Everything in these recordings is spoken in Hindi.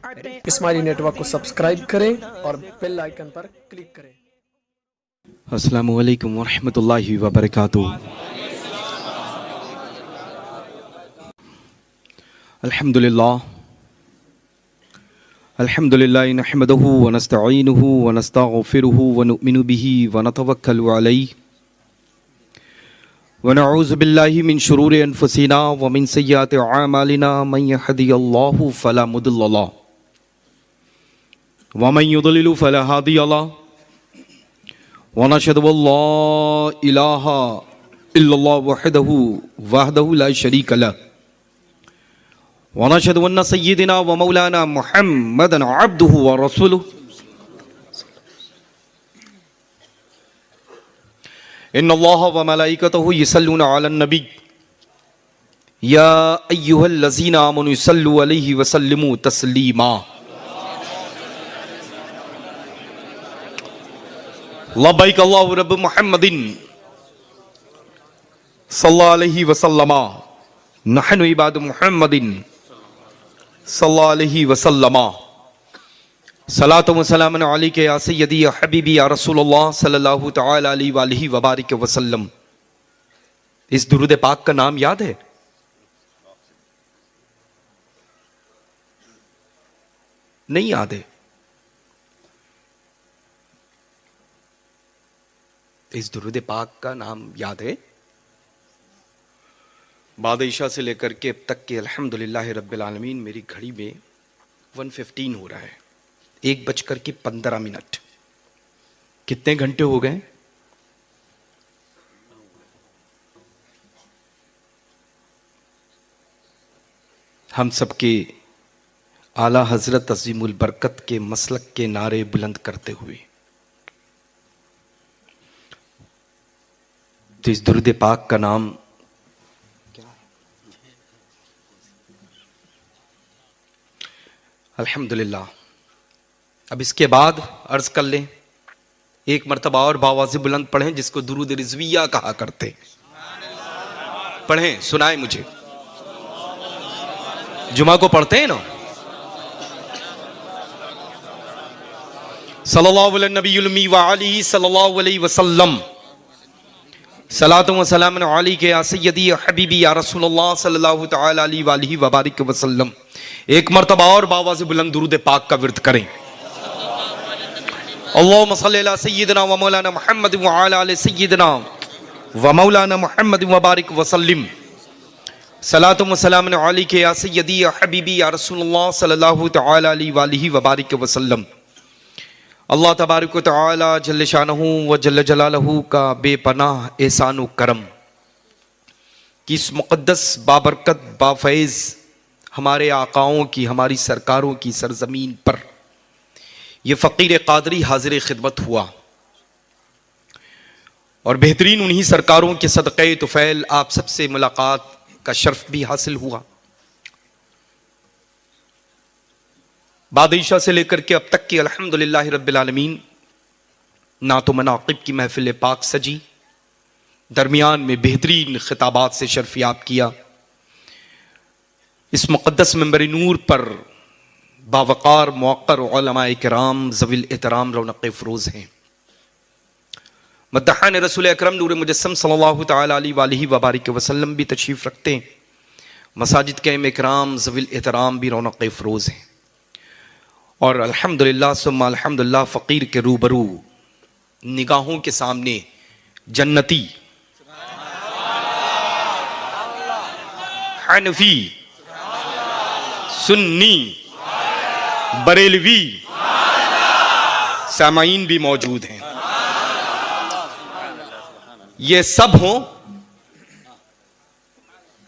इस्माइली नेटवर्क को सब्सक्राइब करें और बेल आइकन पर क्लिक करें। अस्सलामु अलैकुम वरहमतुल्लाहि वबरकातुहू। अल्हम्दुलिल्लाह नहमदुहु व नस्तईनुहु व नस्तगफिरुहु व नुमिनु बिही व नतवक्कलु अलैहि व नऊज़ु बिल्लाहि मिन शुरूरि अनफुसिना व मिन सय्यिआति अमालिना मन यहदियल्लाहु फला मुदिल्ल लहु व मन युद्लिल फला हादिय लहु व नशहदु अल्ला इलाहा इल्लल्लाहु वहदहु ला शरीक लहु व नशहदु अन्न सय्यिदना व मौलाना मुहम्मदन अब्दुहु व रसूलुहु इन्नल्लाह व मलाइकतहु युसल्लूना अलन नबी या अय्युहल्लज़ीना आमनू सल्लु अलैहि व सल्लिमू तस्लीमा। लब्बैक अल्लाहु रब्ब मुहम्मदिन सल्लल्लाहु अलैहि व सल्लमा नहनु इबादु मुहम्मदिन सल्लल्लाहु अलैहि व सल्लमा। सलातो व सलामन अलैका या सय्यदी या हबीबी या रसूलुल्लाह सल्लल्लाहु तआला अलैहि व बारिक वसल्लम। इस दुरूद पाक का नाम याद है? नहीं याद है? इस दुरूद पाक का नाम याद है? बाद ईशा से लेकर के अब तक के अल्हम्दुलिल्लाह रब्बिल आलमीन मेरी घड़ी में 1:15 हो रहा है, 1:15। कितने घंटे हो गए? हम सबके आला हजरत अजीमुल बरकत के मसलक के नारे बुलंद करते हुए तो इस दुरूद पाक का नाम अल्हम्दुलिल्लाह। अब इसके बाद अर्ज कर लें, एक मर्तबा और बावाज़े बुलंद पढ़ें, जिसको दुरूद रिज़विया कहा करते। पढ़ें, सुनाए मुझे। जुमा को पढ़ते हैं ना। सल्लल्लाहु अलैहि नबीयुल उम्मी व आलिही सल्लल्लाहु अलैहि वसल्लम। सलातो व सलाम अलैका या सय्यदी या हबीबी या रसूलुल्लाह सल्लल्लाहु तआला अलैहि व बारिक वसल्लम। एक मर्तबा और बावाज़े बुलंद दुरूद पाक का विर्द करें। अल्लाहुम्मा सल्लि अला सय्यिदना व मौलाना मुहम्मद व अला आलि सय्यिदना व मौलाना मुहम्मद व बारिक वसल्लिम। सलातो व सलाम अलैका या सय्यदी या हबीबी या रसूलुल्लाह सल्लल्लाहु तआला अलैहि व बारिक वसल्लम। अल्लाह तबारक व तआला जल्ल शानहू व जल्ल जलालहू का बेपनाह एहसान व करम कि इस मुक़द्दस बाबरकत बाफैज़ हमारे आकाओं की, हमारी सरकारों की सरजमीन पर यह फ़कीर क़ादरी हाज़िर खिदमत हुआ और बेहतरीन उन्हीं सरकारों के सदक़े तुफ़ैल आप सबसे मुलाकात का शर्फ भी हासिल हुआ। बादशाह से लेकर के अब तक की अल्हम्दुलिल्लाह रब्बिल आलमीन नातो मनाक़िब की महफिल पाक सजी, दरमियान में बेहतरीन खिताबात से शर्फियाब किया। इस मुक़द्दस मिंबर नूर पर बावक़ार मुअक्कर उलमाए किराम ज़वील एहतराम रौनक़ फ़रोज़ हैं। मद्दहान रसूल अकरम नूर मुजस्सम सल्लल्लाहु तआला अलैहि व बारिक वसल्लम भी तशरीफ़ रखते हैं। मसाजिद के इमाम ज़वील एहतराम भी रौनक़ फ़रोज़ हैं और अल्हम्दुलिल्लाह सुम्मा अल्हम्दुलिल्लाह फ़कीर के रूबरू निगाहों के सामने जन्नती, हनफी, सुन्नी, बरेलवी सामाईन भी मौजूद हैं। ये सब हो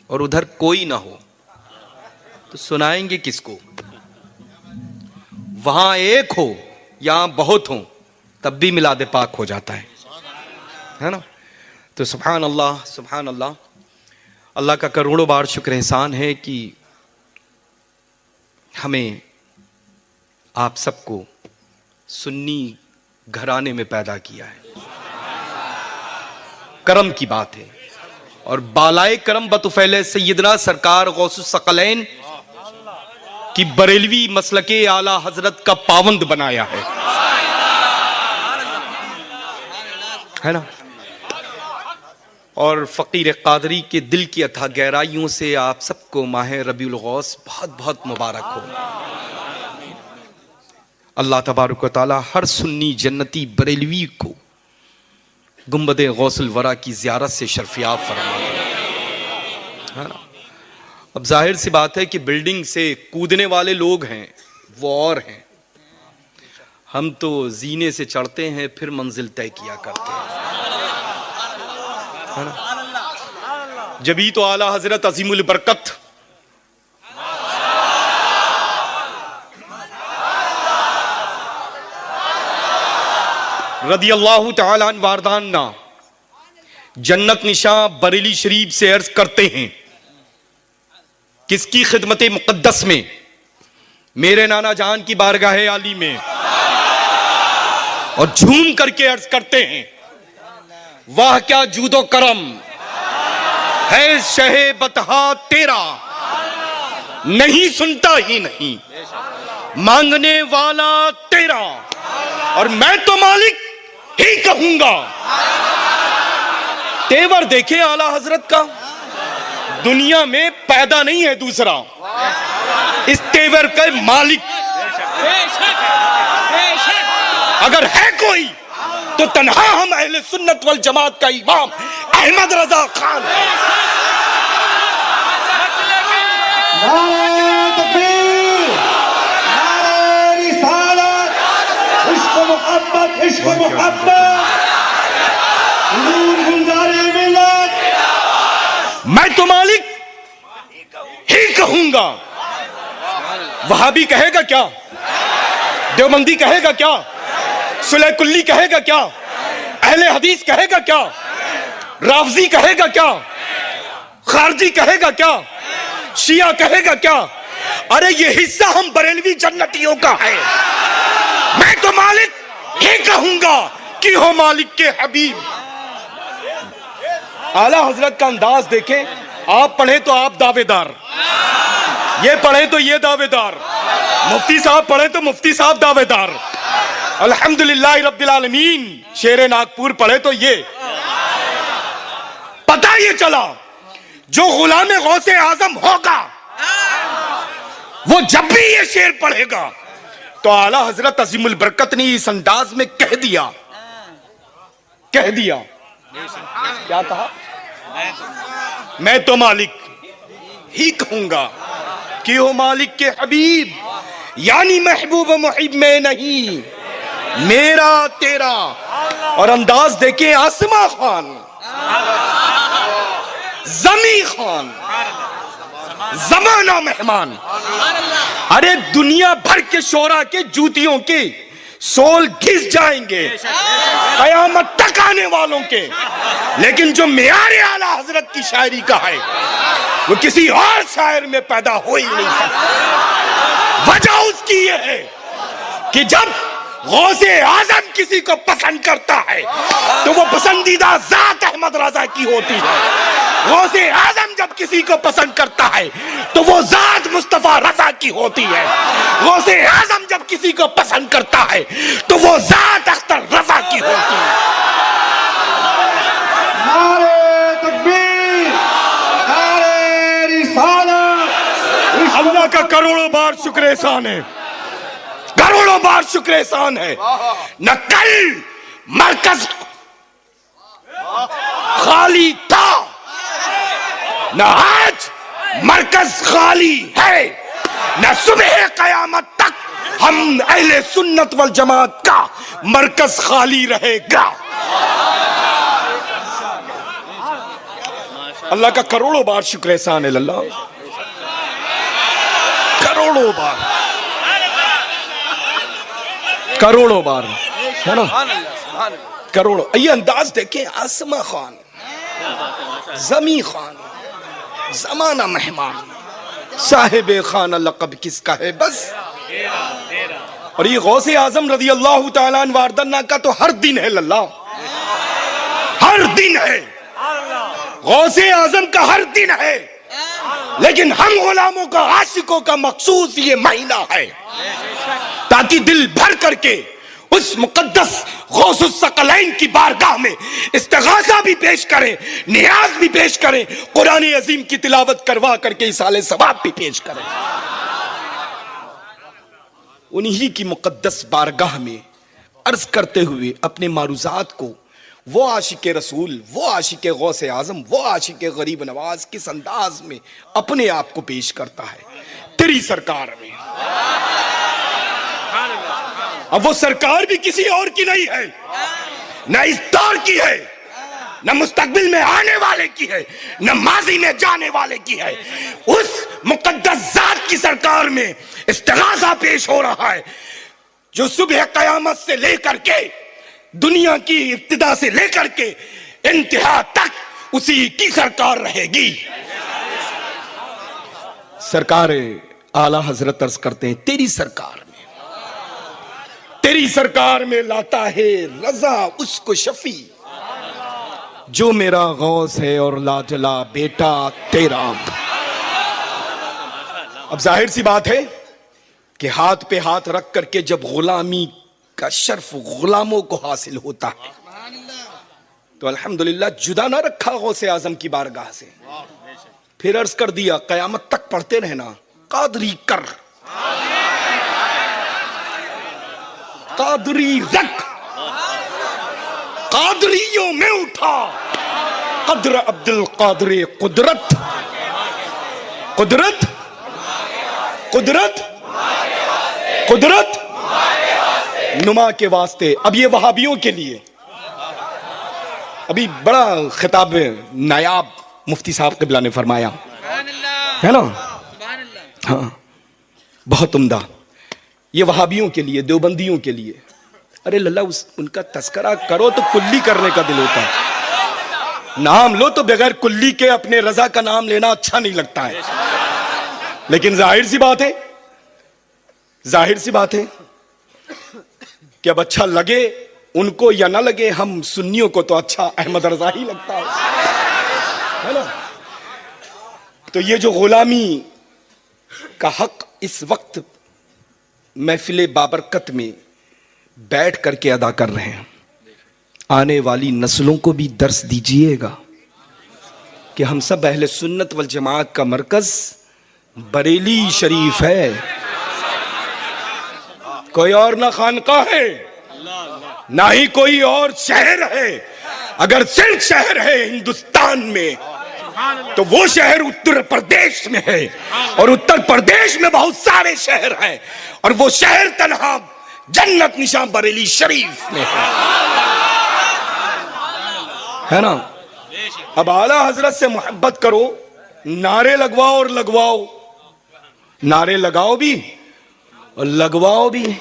और उधर कोई ना हो तो सुनाएंगे किसको? वहां एक हो, यहां बहुत हो, तब भी मिलाद पाक हो जाता है ना। तो सुभान अल्लाह, सुभान अल्लाह। अल्लाह का करोड़ों बार शुक्र एहसान है कि हमें आप सबको सुन्नी घराने में पैदा किया है। करम की बात है और बालाए करम बतुफैले सैयदना सरकार गौसुस सकलैन कि बरेलवी मसलके आला हजरत का पाबंद बनाया है ना। और फकीर कादरी के दिल की अथाह गहराइयों से आप सबको माह रबीउल गौस बहुत बहुत मुबारक हो। अल्लाह तबारक व तआला हर सुन्नी जन्नती बरेलवी को गुंबद गौसुल वरा की ज़ियारत से शर्फियाब फरमाए, है ना। अब जाहिर सी बात है कि बिल्डिंग से कूदने वाले लोग हैं वो और हैं, हम तो जीने से चढ़ते हैं फिर मंजिल तय किया करते हैं, है ना। जभी तो आला हजरत अजीमुल बरकत रदी अल्लाह तआला अन्हु वारदाना जन्नत निशा बरेली शरीफ से अर्ज करते हैं, किसकी खिदमत मुकद्दस में, मेरे नाना जान की बारगाह आली में, और झूम करके अर्ज करते हैं, वाह क्या जूदो करम है शहे बतहा तेरा, नहीं सुनता ही नहीं मांगने वाला तेरा, और मैं तो मालिक ही कहूंगा। तेवर देखे आला हजरत का, दुनिया में पैदा नहीं है दूसरा इस तेवर का मालिक। अगर है कोई तो तन्हा हम अहले सुन्नत वल जमात का इमाम अहमद रजा खान है। नारे तकबीर, नारे रिसालत, इश्क मोहब्बत, इश्क मोहब्बत, हुजूर गुलजारे मिलत। मैं तो मालिक ही कहूंगा। वहाबी कहेगा क्या, देवबंदी कहेगा क्या, सुलह कुल्ली कहेगा क्या, अहले हदीस कहेगा क्या, राफजी कहेगा क्या, खारजी कहेगा क्या, शिया कहेगा क्या, अरे ये हिस्सा हम बरेलवी जन्नतियों का है। मैं तो मालिक ही कहूंगा कि हो मालिक के हबीब। आला हजरत का अंदाज देखें, आप पढ़े तो आप दावेदार, ये पढ़े तो ये दावेदार, मुफ्ती साहब पढ़े तो मुफ्ती साहब दावेदार, अल्हम्दुलिल्लाह रब्बिल आलमीन शेरे नागपुर पढ़े तो ये। पता ये चला जो गुलाम गौसे आजम होगा वो जब भी ये शेर पढ़ेगा तो आला हजरत अजीमुल बरकत ने इस अंदाज में कह दिया क्या कहा, मैं तो मालिक ही कहूंगा कि हो मालिक के हबीब, यानी महबूब मुहिब में नहीं, मेरा तेरा। और अंदाज देखे आसमा खान, जमी खान, जमाना मेहमान। अरे दुनिया भर के शोरा के जूतियों के सोल घिस जाएंगे कयामत तक आने वालों के, लेकिन जो मेयारे आला हजरत की शायरी का है वो किसी और शायर में पैदा हो ही नहीं सकता। वजह उसकी ये है कि जब गौसे आजम किसी को पसंद करता है तो वो पसंदीदा जात अहमद रजा की होती है। गौसे आजम जब किसी को पसंद करता है तो वो जात मुस्तफा रजा की होती है। गौसे आजम जब किसी को पसंद करता है तो वो जात अख्तर रजा की होती है। नारे तकबीर, नारे रिसालत। अल्लाह का करोड़ों बार शुक्र एहसान है, करोड़ों बार शुक्र एहसान है। न कल मरकज खाली था न आज मरकज खाली है, न सुबह कयामत तक हम अहले सुन्नत वल जमात का मरकज खाली रहेगा। अल्लाह का करोड़ों बार शुक्र एहसान है। अल्लाह करोड़ों बार, करोड़ों बार, है ना, करोड़ों। ये अंदाज देखें, आसमा खान, जमी खान, जमाना मेहमान, साहिब खान लक़ब किसका है बस। और ये गौसे आजम रज़ी अल्लाह तआला अन्हु वारदना का तो हर दिन है लल्ला, हर दिन है। गौसे आजम का हर दिन है। लेकिन हम गुलामों का, आशिकों का मखसूस ये महीना है ताकि दिल भर करके उस मुकद्दस गौसुस सकलैन की बारगाह में इस्तिगासा भी पेश करें, नियाज भी पेश करें, कुरान अजीम की तिलावत करवा करके इसाले सवाब भी पेश करें। उन्हीं की मुकद्दस बारगाह में अर्ज करते हुए अपने मारूजात को वो आशिक रसूल, वो आशिक गौस आजम, वो आशिक गरीब नवाज किस अंदाज में अपने आप को पेश करता है तेरी सरकार में। अब वो सरकार भी किसी और की नहीं है, न इस दौर की है, न मुस्तकबिल में आने वाले की है, न माजी में जाने वाले की है। उस मुकद्दस जात की सरकार में इस्तिगासा पेश हो रहा है जो सुबह कयामत से लेकर के, दुनिया की इब्तिदा से लेकर के इंतहा तक उसी की सरकार रहेगी। सरकार आला हजरत अर्ज करते हैं तेरी सरकार में, तेरी सरकार में लाता है रजा उसको शफी जो मेरा गौस है और लाजला बेटा तेरा। अब जाहिर सी बात है कि हाथ पे हाथ रख करके जब गुलामी का शर्फ गुलामों को हासिल होता है तो अल्हम्दुलिल्लाह जुदा ना रखा गौसे आजम की बारगाह से, फिर अर्ज कर दिया कयामत तक पढ़ते रहना कादरी कर, कादरी रख, कादरियों में उठा कद्र अब्दुल कादर कुदरत, कुदरत कुदरत कुदरत नुमा के वास्ते। अब ये वहाबियों के लिए अभी बड़ा खिताब नायाब मुफ्ती साहब क़िबला ने फरमाया है ना, हाँ बहुत उम्दा। ये वहाबियों के लिए, देवबंदियों के लिए, अरे लल्ला उनका तस्करा करो तो कुल्ली करने का दिल होता है, नाम लो तो बगैर कुल्ली के अपने रजा का नाम लेना अच्छा नहीं लगता है। लेकिन जाहिर सी बात है, जाहिर सी बात है कि अब अच्छा लगे उनको या ना लगे, हम सुन्नियों को तो अच्छा अहमद रजा ही लगता है ना। तो ये जो गुलामी का हक इस वक्त महफिल बाबरकत में बैठ करके अदा कर रहे हैं, आने वाली नस्लों को भी दर्स दीजिएगा कि हम सब अहले सुन्नत वल जमात का मरकज बरेली शरीफ है, कोई और ना खानका है, ना ही कोई और शहर है। अगर सिर्फ शहर है हिंदुस्तान में तो वो शहर उत्तर प्रदेश में है, और उत्तर प्रदेश में बहुत सारे शहर हैं, और वो शहर तन्हा जन्नत निशान बरेली शरीफ में है ना। अब आला हजरत से मोहब्बत करो, नारे लगवाओ और लगवाओ, नारे लगाओ भी और लगवाओ भी,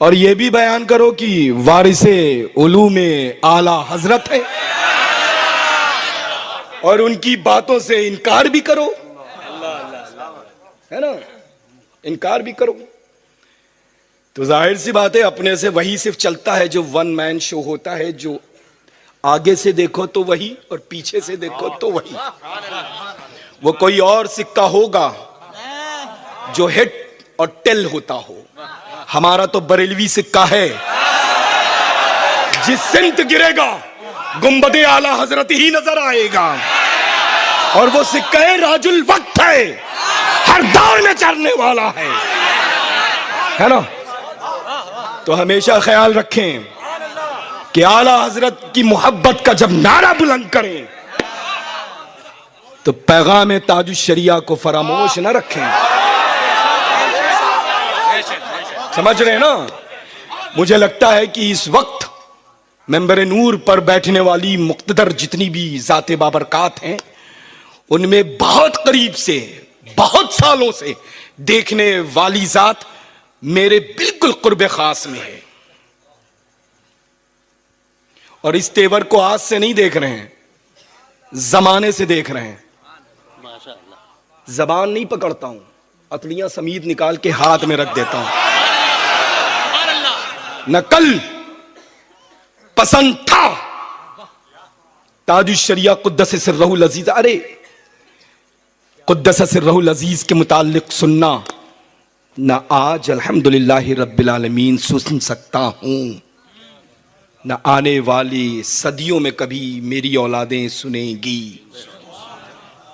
और ये भी बयान करो कि वारिसे उलूमे आला हजरत है, और उनकी बातों से इनकार भी करो, है ना, इनकार भी करो। तो जाहिर सी बात है अपने से वही सिर्फ चलता है जो वन मैन शो होता है, जो आगे से देखो तो वही और पीछे से देखो तो वही। वो कोई और सिक्का होगा जो हेड और टेल होता हो, हमारा तो बरेलवी सिक्का है, जिस सिमत गिरेगा गुंबदे आला हजरत ही नजर आएगा, और वो सिक्का राजुल वक्त है, हर दौर में चढ़ने वाला है ना। तो हमेशा ख्याल रखें कि आला हजरत की मोहब्बत का जब नारा बुलंद करें तो पैगाम ताजुश शरिया को फरामोश न रखें। समझ रहे हैं ना। मुझे लगता है कि इस वक्त मेंबर नूर पर बैठने वाली मुक्तदर जितनी भी जाते बाबरकात हैं, उनमें बहुत करीब से, बहुत सालों से देखने वाली जात मेरे बिल्कुल कुर्बे खास में है, और इस तेवर को आज से नहीं देख रहे हैं, जमाने से देख रहे हैं। जबान नहीं पकड़ता हूं, अतड़ियां समीत निकाल के हाथ में रख देता हूं। न कल पसंद था ताजुश शरिया कुद्दस सिर्रहुल अजीज। अरे कुद्दस सिर्रहुल अजीज के मुताल्लिक सुनना न आज अल्हम्दुलिल्लाह रब्बिल आलमीन सुन सकता हूं, न आने वाली सदियों में कभी मेरी औलादें सुनेंगी।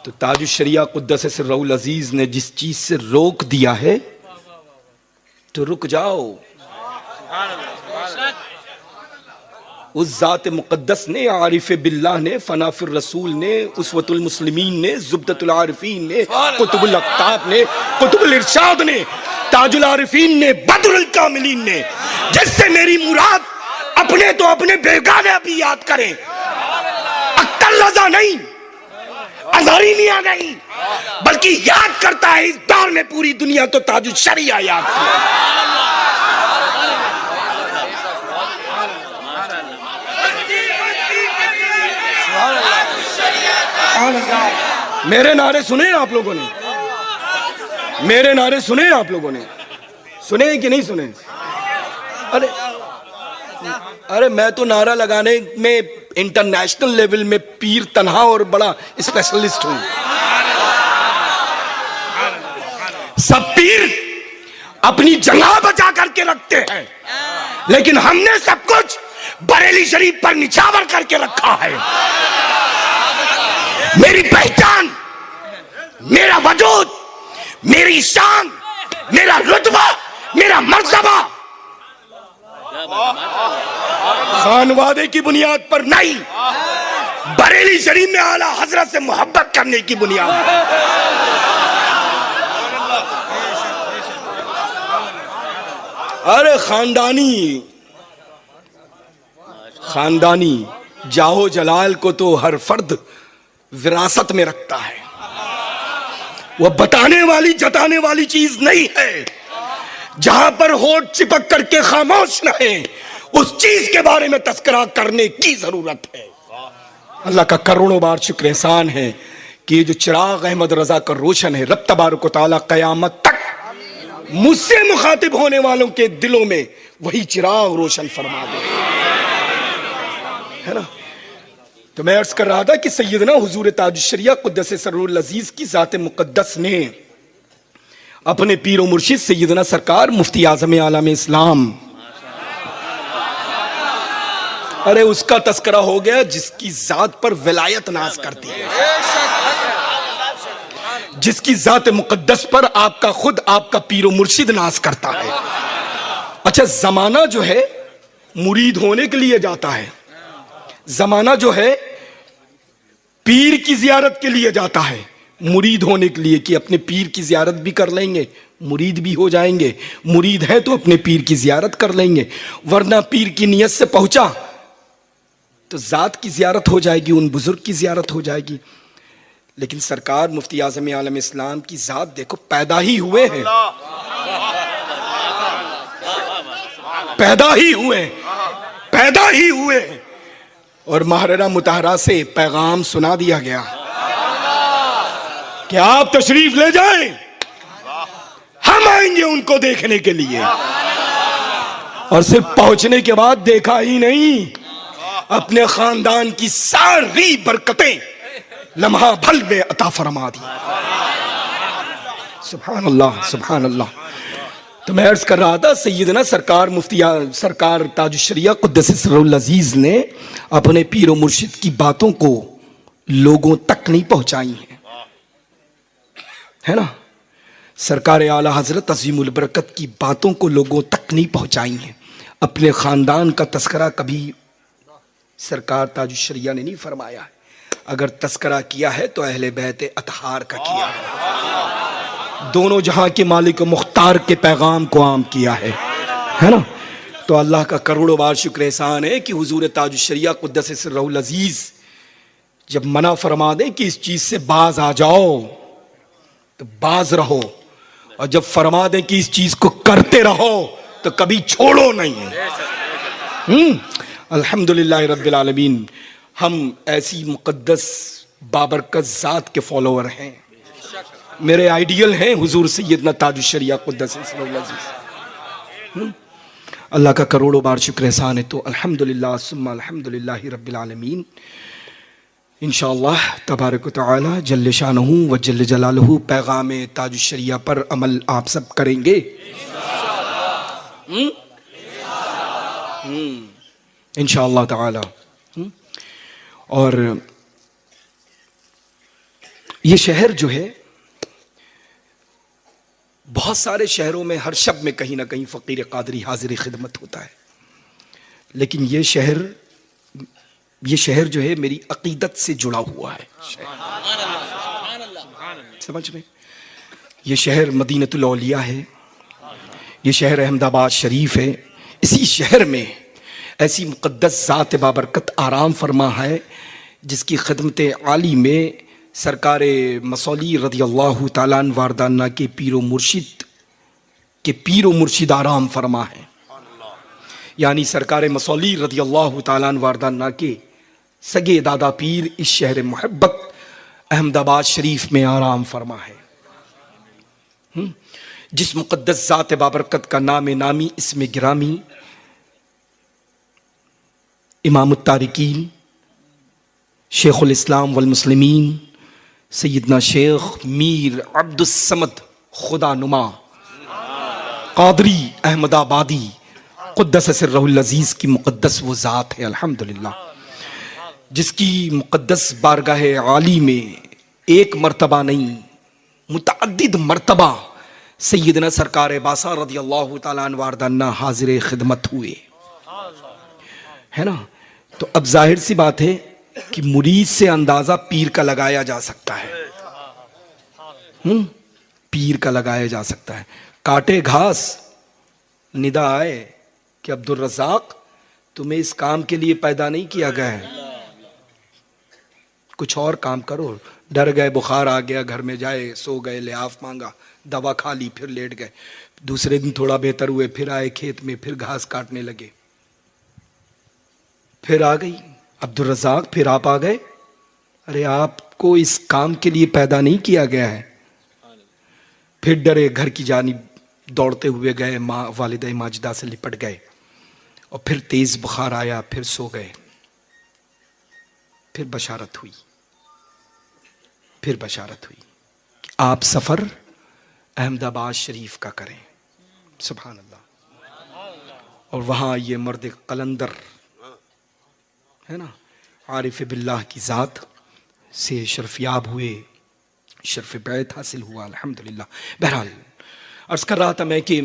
तो ताजुश शरिया कुद्दस सिर्रहुल अजीज ने जिस चीज से रोक दिया है तो रुक जाओ। उस जात मुक़द्दस ने, आरिफ बिल्लाह ने, फनाफिर रसूल ने, उसवतुल मुस्लिमीन ने, जुब्दतुल आरिफीन ने, कुतुबुल अक्ताब ने, कुतुबुल इरशाद ने, ताजुल आरिफीन ने, बदरुल कामिलीन ने, जिससे मेरी मुराद अपने तो अपने बेगाने भी याद करें, अक्तल रजा नहीं, अज़हरी मियां नहीं, बल्कि याद करता है इस दौर में पूरी दुनिया तो ताजुल शरिया याद करता। मेरे नारे सुने आप लोगों ने? मेरे नारे सुने आप लोगों ने? सुने कि नहीं सुने? अरे मैं तो नारा लगाने में इंटरनेशनल लेवल में पीर तन्हा और बड़ा स्पेशलिस्ट हूं। सब पीर अपनी जगह बचा करके रखते हैं, लेकिन हमने सब कुछ बरेली शरीफ पर निछावर करके रखा है। मेरी पहचान, मेरा वजूद, मेरी शान, मेरा रुतबा, मेरा मर्तबा खानवादे की बुनियाद पर नहीं, बरेली शरीफ में आला हजरत से मोहब्बत करने की बुनियाद पर। अरे खानदानी जाहो जलाल को तो हर फर्द विरासत में रखता है। वह बताने वाली जताने वाली चीज नहीं है। जहां पर होठ चिपक करके खामोश रहे, उस चीज के बारे में तस्करा करने की जरूरत है। अल्लाह का करोड़ों बार शुक्र एहसान है कि ये जो चिराग अहमद रजा का रोशन है, रब तबारक व तआला कयामत तक मुझसे मुखातिब होने वालों के दिलों में वही चिराग रोशन फरमा दे, है ना। तो मैं अर्ज कर रहा था कि सैयदना हुजूर ताजुश शरिया कुद्दस सिर्रुल अजीज की जात मुक़द्दस ने अपने पीर और मुर्शिद सैयदना सरकार मुफ्ती आज़म आलम इस्लाम, अरे उसका तस्करा हो गया जिसकी जात पर विलायत नाज करती है, जिसकी जात मुक़द्दस पर आपका खुद आपका पीर और मुर्शिद नाज करता है। अच्छा, जमाना जो है मुरीद होने के लिए जाता है, जमाना जो है पीर की जियारत के लिए जाता है, मुरीद होने के लिए कि अपने पीर की जियारत भी कर लेंगे, मुरीद भी हो जाएंगे। मुरीद है तो अपने पीर की जियारत कर लेंगे, वरना पीर की नियत से पहुंचा तो जात की जियारत हो जाएगी, उन बुजुर्ग की जियारत हो जाएगी। लेकिन सरकार मुफ्ती आज़म आलम इस्लाम की जात देखो, पैदा ही हुए हैं, पैदा ही हुए हैं और महररा मुताहरा से पैगाम सुना दिया गया कि आप तशरीफ ले जाएं, हम आएंगे उनको देखने के लिए। और सिर्फ पहुंचने के बाद देखा ही नहीं, अपने खानदान की सारी बरकतें लम्हा भर में अता फरमा दी। सुभान अल्लाह, सुभान अल्लाह। तो मैं अर्ज कर रहा था, सैयदना सरकार मुफ्ती सरकार ताजुश शरिया कुद्दस सिर्रुल अजीज ने अपने पीर और मुर्शिद की बातों को लोगों तक नहीं पहुंचाई है ना। सरकार आला हजरत अजीमुल बरकत की बातों को लोगों तक नहीं पहुंचाई हैं। अपने खानदान का तस्करा कभी सरकार ताजुश शरिया ने नहीं फरमाया है। अगर तस्करा किया है तो अहले बैत अतहार का किया है, दोनों जहां के मालिक मुख्तार के पैगाम को आम किया है ना। तो अल्लाह का करोड़ों बार शुक्र एहसान है कि हुजूर ताजुश शरिया कुद्दस सिर्रुल अजीज जब मना फरमा दें कि इस चीज से बाज आ जाओ तो बाज रहो, और जब फरमा दें कि इस चीज को करते रहो तो कभी छोड़ो नहीं। अल्हम्दुलिल्लाह रब्बिल आलमीन, हम ऐसी मुक़द्दस बाबरकत ज़ात के फॉलोअर हैं। मेरे आइडियल हैं हुजूर सैयदना ताजुश शरिया कुद्दस सिर्रुल अजीज। अल्लाह का करोड़ों बार शुक्र एहसान है। तो अल्हम्दुलिल्लाह सुम्मा अल्हम्दुलिल्लाह रब्बिल आलमीन। इंशाअल्लाह तबारक व तआला जल्ल शानहू व जल्ल जलालहू पैगाम ताजुश शरिया पर अमल आप सब करेंगे इंशाअल्लाह ताला। और ये शहर जो है, बहुत सारे शहरों में हर शब में कहीं ना कहीं फ़कीर कादरी हाजिर खिदमत होता है, लेकिन ये शहर जो है मेरी अकीदत से जुड़ा हुआ है। समझ में, ये शहर मदीनतुल औलिया है, ये शहर अहमदाबाद शरीफ है। इसी शहर में ऐसी मुक़द्दस ज़ात बाबरकत आराम फरमा है जिसकी खिदमत आली में सरकार मसौली रज़ी अल्लाह ताला अन्हु वारदाना के पीरो मुर्शिद आराम फरमा है। यानी सरकार मसौली रज़ी अल्लाह ताला अन्हु वारदाना के सगे दादा पीर इस शहर मोहब्बत अहमदाबाद शरीफ में आराम फरमा है। जिस मुक़द्दस ज़ात बाबरकत का नाम नामी इसमें गिरामी इमाम तारिकीन शेखुल इस्लाम वल मुस्लिमीन सैयदना शेख मीर अब्दुस समद खुदा नुमा कादरी अहमदाबादी क़ुद्दस सिर्रुल अज़ीज़ की मुक़द्दस वो ज़ात है अल्हम्दुलिल्लाह, जिसकी मुक़द्दस बारगाह आली में एक मर्तबा नहीं मुतअद्दिद मर्तबा सैयदना सरकार बासा रज़ी अल्लाह ताला अन्हु वारदाना हाजिर खिदमत हुए, है ना। तो अब जाहिर सी बात है कि मुरीद से अंदाजा पीर का लगाया जा सकता है। पीर का लगाया जा सकता है। काटे घास निदा आए कि अब्दुल रज़ाक तुम्हें इस काम के लिए पैदा नहीं किया गया है, कुछ और काम करो। डर गए, बुखार आ गया, घर में जाए, सो गए, लिहाफ मांगा, दवा खा ली, फिर लेट गए। दूसरे दिन थोड़ा बेहतर हुए, फिर आए खेत में, फिर घास काटने लगे, फिर आ गई अब्दुल रज़ाक, फिर आप आ गए। अरे आपको इस काम के लिए पैदा नहीं किया गया है। फिर डरे, घर की जानिब दौड़ते हुए गए, माँ वालिदा माजिदा से लिपट गए, और फिर तेज बुखार आया, फिर सो गए। फिर बशारत हुई कि आप सफर अहमदाबाद शरीफ का करें। सुभान अल्लाह। और वहां ये मर्द कलंदर है ना, आरिफ बिल्लाह की ज़ात से शर्फयाब हुए, शर्फ बैत हासिल हुआ अल्हम्दुलिल्लाह। बहरहाल अर्ज़ कर रहा था मैं कि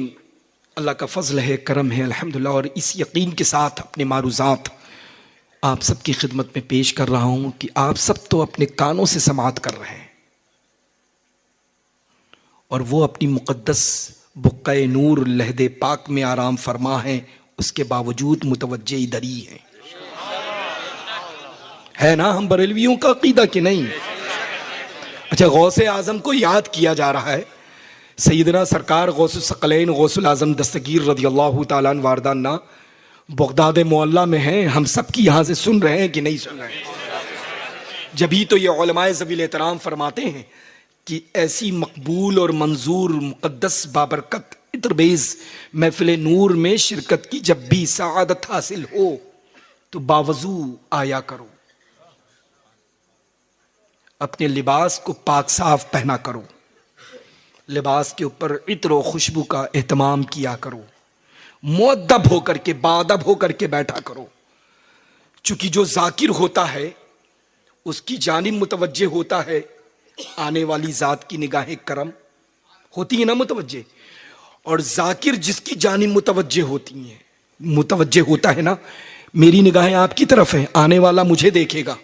अल्लाह का फ़ज़ल है, करम है अल्हम्दुलिल्लाह, और इस यकीन के साथ अपने मारूज़ात आप सबकी खिदमत में पेश कर रहा हूँ कि आप सब तो अपने कानों से समाअत कर रहे हैं, और वो अपनी मुक़द्दस बुक़्क़ा नूर लहदे पाक में आराम फरमा है, उसके बावजूद मुतवज्जे इधर ही हैं। है ना हम बरेलवियों का अकीदा कि नहीं? अच्छा, गौसे आज़म को याद किया जा रहा है। सैयदना सरकार गौसुस सकलैन गौसुल आज़म दस्तगीर रज़ी अल्लाह ताला अन्हु वारदाना बगदाद मोहल्ला में हैं। हम सब की यहाँ से सुन रहे हैं कि नहीं सुन रहे हैं? जभी तो ये उलमाए ज़वील एहतराम फरमाते हैं कि ऐसी मकबूल और मंजूर मुक़द्दस बाबरकत इतरबेज़ महफ़िल नूर में शिरकत की जब भी सआदत हासिल हो तो बावजू आया करो, अपने लिबास को पाक साफ पहना करो, लिबास के ऊपर इत्र और खुशबू का एहतमाम किया करो, मुअद्दब होकर के बाअदब होकर के बैठा करो। चूंकि जो जाकिर होता है उसकी जानिब मुतवज्जे होता है, आने वाली जात की निगाहें करम होती है ना मुतवज्जे, और जाकिर जिसकी जानिब मुतवज्जे होती हैं, मुतवज्जे होता है ना, मेरी निगाहें आपकी तरफ हैं, आने वाला मुझे देखेगा,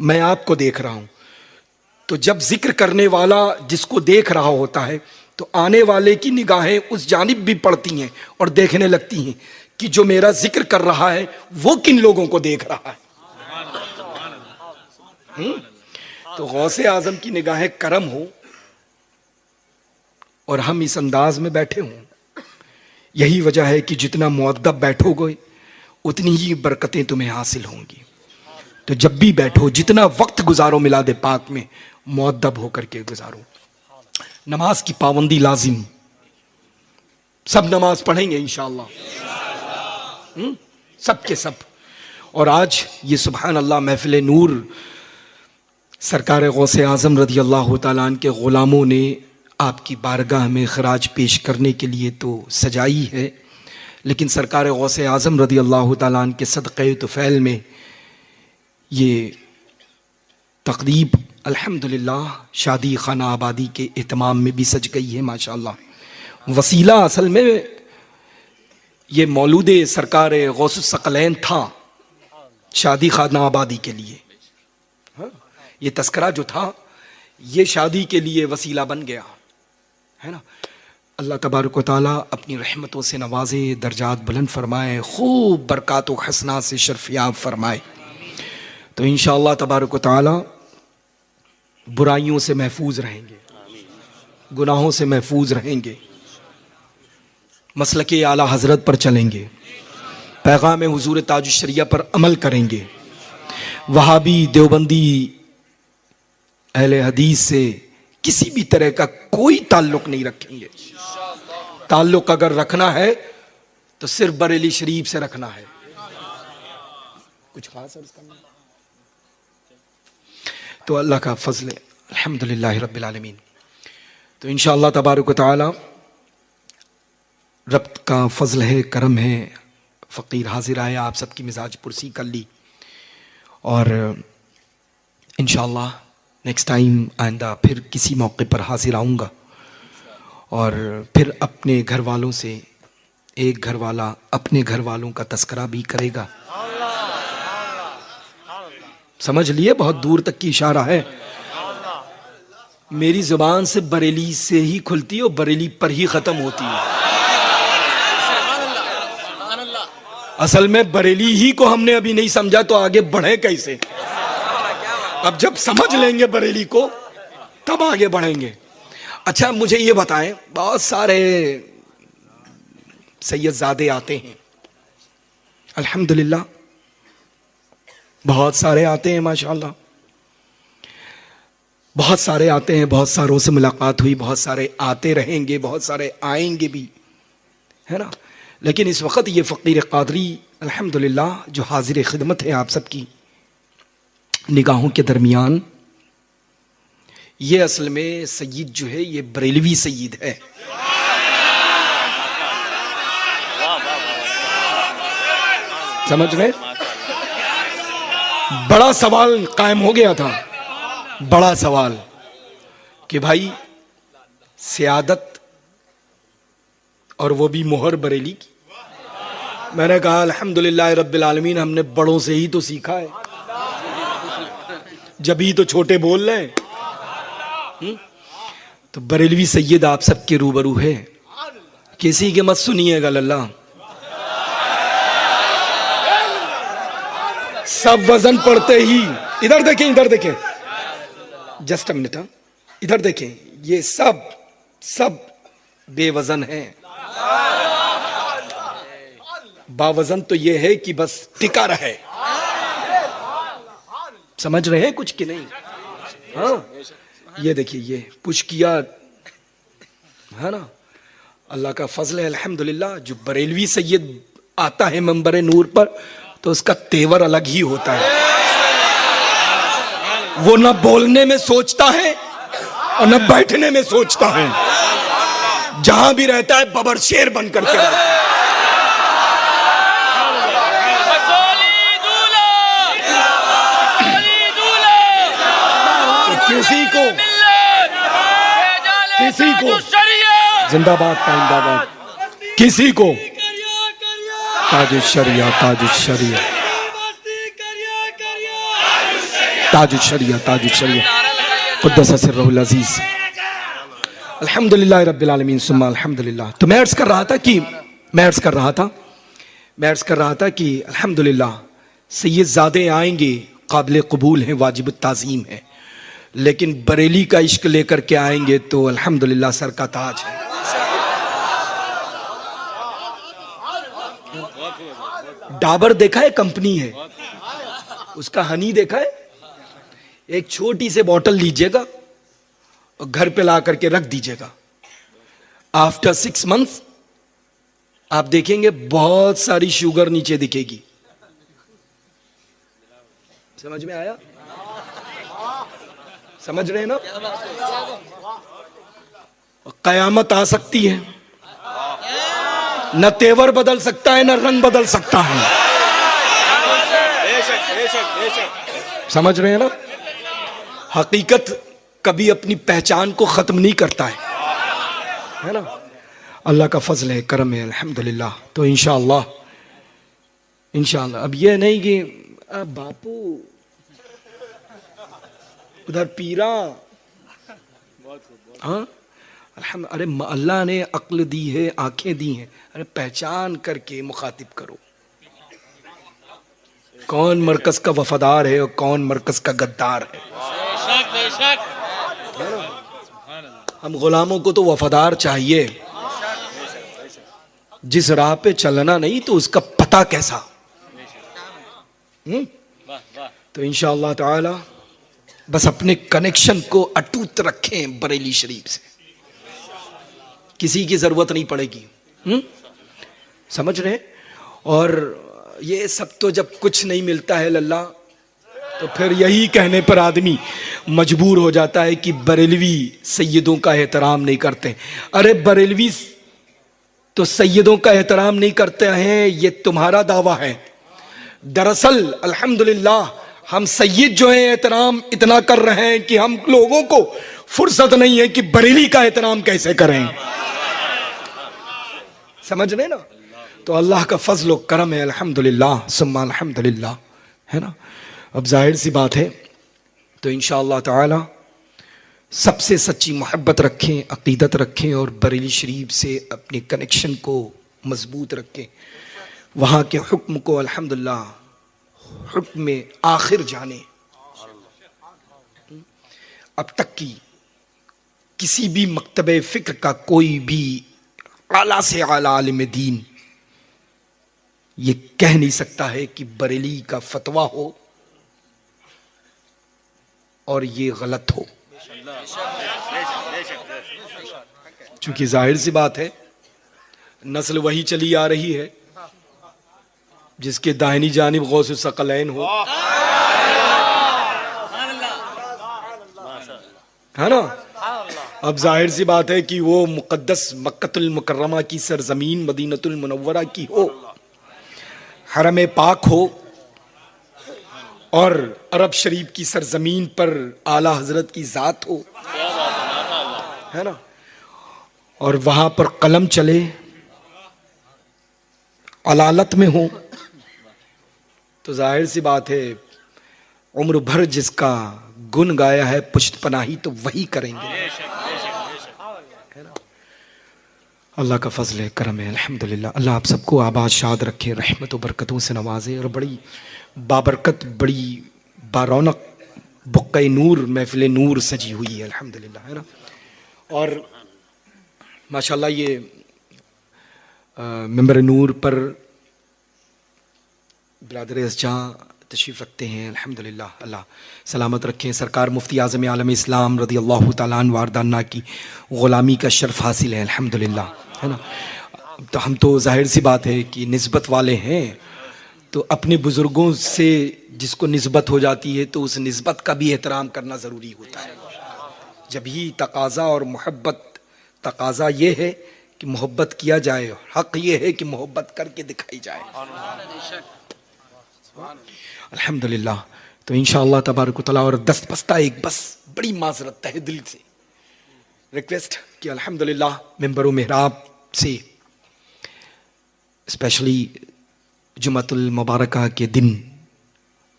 मैं आपको देख रहा हूं। तो जब जिक्र करने वाला जिसको देख रहा होता है तो आने वाले की निगाहें उस जानिब भी पड़ती हैं और देखने लगती हैं कि जो मेरा जिक्र कर रहा है वो किन लोगों को देख रहा है। तो गौसे आजम की निगाहें करम हो और हम इस अंदाज में बैठे हों, यही वजह है कि जितना मुअद्दब बैठोगे उतनी ही बरकतें तुम्हें हासिल होंगी। तो जब भी बैठो, जितना वक्त गुजारो मिलाद पाक में, मुअद्दब होकर के गुजारो। नमाज की पाबंदी लाजिम, सब नमाज पढ़ेंगे इंशाअल्लाह, सब के सब। और आज ये सुभान अल्लाह महफिल नूर सरकार गौसे आज़म रज़ी अल्लाह तआला अन्हु के ग़ुलामों ने आपकी बारगाह में खराज पेश करने के लिए तो सजाई है, लेकिन सरकार गौसे आज़म रज़ी अल्लाह तआला अन्हु के सदक़े तुफ़ैल में ये तक़रीब अल्हम्दुलिल्लाह शादी खाना आबादी के एहतमाम में भी सज गई है माशाअल्लाह। वसीला असल में ये मौलूद सरकार गौसुस सकलैन था शादी खाना आबादी के लिए। हाँ, ये तस्करा जो था ये शादी के लिए वसीला बन गया है ना। अल्लाह तबारक व तआला अपनी रहमतों से नवाजे, दर्जात बुलंद फरमाए, खूब बरक़ात व हसनात से शर्फ़याब फरमाए। तो इंशाअल्लाह तबारक व तआला बुराइयों से महफूज रहेंगे, गुनाहों से महफूज रहेंगे, मसलके आला हज़रत पर चलेंगे, पैगाम हुजूर ताजुश शरिया पर अमल करेंगे, वहाबी देवबंदी अहले हदीस से किसी भी तरह का कोई ताल्लुक नहीं रखेंगे। ताल्लुक अगर रखना है तो सिर्फ बरेली शरीफ से रखना है। कुछ खास अर्ज़ करना? तो अल्लाह का फजल है, अल्हम्दुलिल्लाह रब्बिल आलमीन। तो इंशाअल्लाह तबारक व तआला रब का फजल है, करम है, फ़कीर हाजिर आया, आप सबकी मिजाज पुरसी कर ली, और इंशाअल्लाह नेक्स्ट टाइम आइंदा फिर किसी मौके पर हाजिर आऊँगा, और फिर अपने घर वालों से एक घर वाला अपने घर वालों का तस्करा भी करेगा। समझ लिए, बहुत दूर तक की इशारा है। मेरी जुबान से बरेली से ही खुलती है और बरेली पर ही खत्म होती है। असल में बरेली ही को हमने अभी नहीं समझा तो आगे बढ़े कैसे? अब जब समझ लेंगे बरेली को तब आगे बढ़ेंगे। अच्छा मुझे ये बताएं, बहुत सारे सैयदजादे आते हैं अल्हम्दुलिल्लाह, बहुत सारे आते हैं माशाअल्लाह, बहुत सारे आते हैं, बहुत सारों से मुलाकात हुई, बहुत सारे आते रहेंगे, बहुत सारे आएंगे भी, है ना। लेकिन इस वक्त ये फ़कीर क़ादरी अल्हम्दुलिल्लाह जो हाजिर खिदमत है आप सबकी निगाहों के दरमियान, ये असल में सय्यद जो है ये बरेलवी सय्यद है। समझ रहे? बड़ा सवाल कायम हो गया था, बड़ा सवाल कि भाई सियादत और वो भी मोहर बरेली की। मैंने कहा अल्हम्दुलिल्लाह रब्बिल आलमीन, हमने बड़ों से ही तो सीखा है, जब ही तो छोटे बोल रहे हैं। तो बरेलवी सैयद आप सबके रूबरू है, किसी के मत सुनिएगा लल्ला, सब वजन पड़ते ही। इधर देखें, इधर देखें, जस्ट अ मिनट, इधर देखें, ये सब बेवजन है। बावजन तो ये है कि बस टिका रहे। समझ रहे हैं कुछ कि नहीं? हाँ, ये देखिए, ये पुश किया है ना। अल्लाह का फजल है अल्हम्दुलिल्लाह। जो बरेलवी सैयद आता है मंबरे नूर पर तो उसका तेवर अलग ही होता है। वो न बोलने में सोचता है और न बैठने में सोचता है, जहां भी रहता है बबर शेर बनकर के रहता है। किसी को जिंदाबाद पाइंदाबाद, किसी को ताजुश शरिया, ताजुश शरिया, ताजुश शरिया, ताजुश शरिया, क़ुद्दस सिर्रुल अज़ीज़। अल्हम्दुलिल्लाह रब्बिल आलमीन सुम्मा अल्हम्दुलिल्लाह। तो मैं अर्ज़ कर रहा था कि अल्हम्दुलिल्लाह सैयदज़ादे आएंगे, काबिल कबूल हैं, वाजिब ताज़ीम है, लेकिन बरेली का इश्क लेकर के आएंगे तो अल्हम्दुलिल्लाह सर का ताज है। डाबर देखा है, कंपनी है, उसका हनी देखा है। एक छोटी सी बोतल लीजिएगा और घर पे ला करके रख दीजिएगा, आफ्टर 6 months आप देखेंगे बहुत सारी शुगर नीचे दिखेगी। समझ में आया? समझ रहे हैं ना? कयामत आ सकती है, न तेवर बदल सकता है, न रंग बदल सकता है। समझ रहे हैं ना? हकीकत कभी अपनी पहचान को खत्म नहीं करता है ना? अल्लाह का फजल है, करम है, अल्हम्दुलिल्लाह। तो इंशाअल्लाह अब ये नहीं कि अब बापू उधर पीरा, हाँ अरे अल्लाह ने अक्ल दी है, आंखें दी हैं, अरे पहचान करके मुखातिब करो कौन मरकज का वफादार है और कौन मरकज का गद्दार है। हम गुलामों को तो वफादार चाहिए, जिस राह पे चलना नहीं तो उसका पता कैसा। तो इंशाअल्लाह ताला बस अपने कनेक्शन को अटूट रखें बरेली शरीफ से, किसी की जरूरत नहीं पड़ेगी। समझ रहे? और ये सब तो जब कुछ नहीं मिलता है लल्ला, तो फिर यही कहने पर आदमी मजबूर हो जाता है कि बरेलवी सैयदों का एहतराम नहीं करते। अरे बरेलवी तो सैयदों का एहतराम नहीं करते हैं, ये तुम्हारा दावा है। दरअसल अल्हम्दुलिल्लाह हम सैयद जो है एहतराम इतना कर रहे हैं कि हम लोगों को फुर्सत नहीं है कि बरेली का एहतराम कैसे करें। समझ रहे ना? तो अल्लाह का फजल और करम है, अल्हम्दुलिल्लाह सुम्मा अल्हम्दुलिल्लाह, है ना? अब जाहिर सी बात है, तो इंशाअल्लाह ताला सबसे सच्ची मोहब्बत रखें, अकीदत रखें और बरेली शरीफ से अपने कनेक्शन को मजबूत रखें। वहाँ के हुक्म को अल्हम्दुलिल्लाह हुक्म में आखिर जाने। अब तक की किसी भी मकतबे फिक्र का कोई भी आला से आला आलिम दीन ये कह नहीं सकता है कि बरेली का फतवा हो और ये गलत हो, क्योंकि जाहिर सी बात है नस्ल वही चली आ रही है जिसके दाहिनी जानिब गौस सकलैन हो, है ना? अब जाहिर सी बात है कि वो मुकद्दस मक्कतुल मुकर्रमा की सरजमीन मदीनतुल मुनव्वरा की हो, हरम पाक हो, और अरब शरीफ की सरजमीन पर आला हजरत की जात हो, है ना? और वहां पर कलम चले, अलालत में हो, तो जाहिर सी बात है उम्र भर जिसका गुन गाया है पुश्त पनाही तो वही करेंगे, है ना? अल्लाह का फजल है, करम है, अल्हम्दुलिल्लाह। अल्लाह आप सबको आबाद शाद रखे, रहमत व बरकतों से नवाजे, और बड़ी बाबरकत, बड़ी बारौनक बुक्के नूर, महफिल नूर सजी हुई है, अल्हम्दुलिल्लाह, है ना? और माशाल्लाह ये मिंबर नूर पर बिरादर असजा तशरीफ़ रखते हैं, अल्हम्दुलिल्लाह। अल्लाह सलामत रखें। सरकार मुफ्ती आज़म आलम इस्लाम रदी अल्लाह तआला अन्हु वारदाना की ग़ुलामी का शर्फ हासिल है, अल्हम्दुलिल्लाह, है ना? तो हम तो जाहिर सी बात है कि निस्बत वाले हैं, तो अपने बुज़ुर्गों से जिसको निस्बत हो जाती है तो उस निस्बत का भी एहतराम करना ज़रूरी होता है। जब ही तकाज़ा और मोहब्बत, तकाज़ा ये है कि मोहब्बत किया जाए, हक़ ये है कि मोहब्बत करके दिखाई जाए, अल्हम्दुलिल्लाह। तो इंशाअल्लाह तबारक व तआला, और दस्त बस्ता एक बस बड़ी माज़रत तहे दिल से रिक्वेस्ट कि अल्हम्दुलिल्लाह मिंबर व मेहराब से स्पेशली जुमअतुल मुबारका के दिन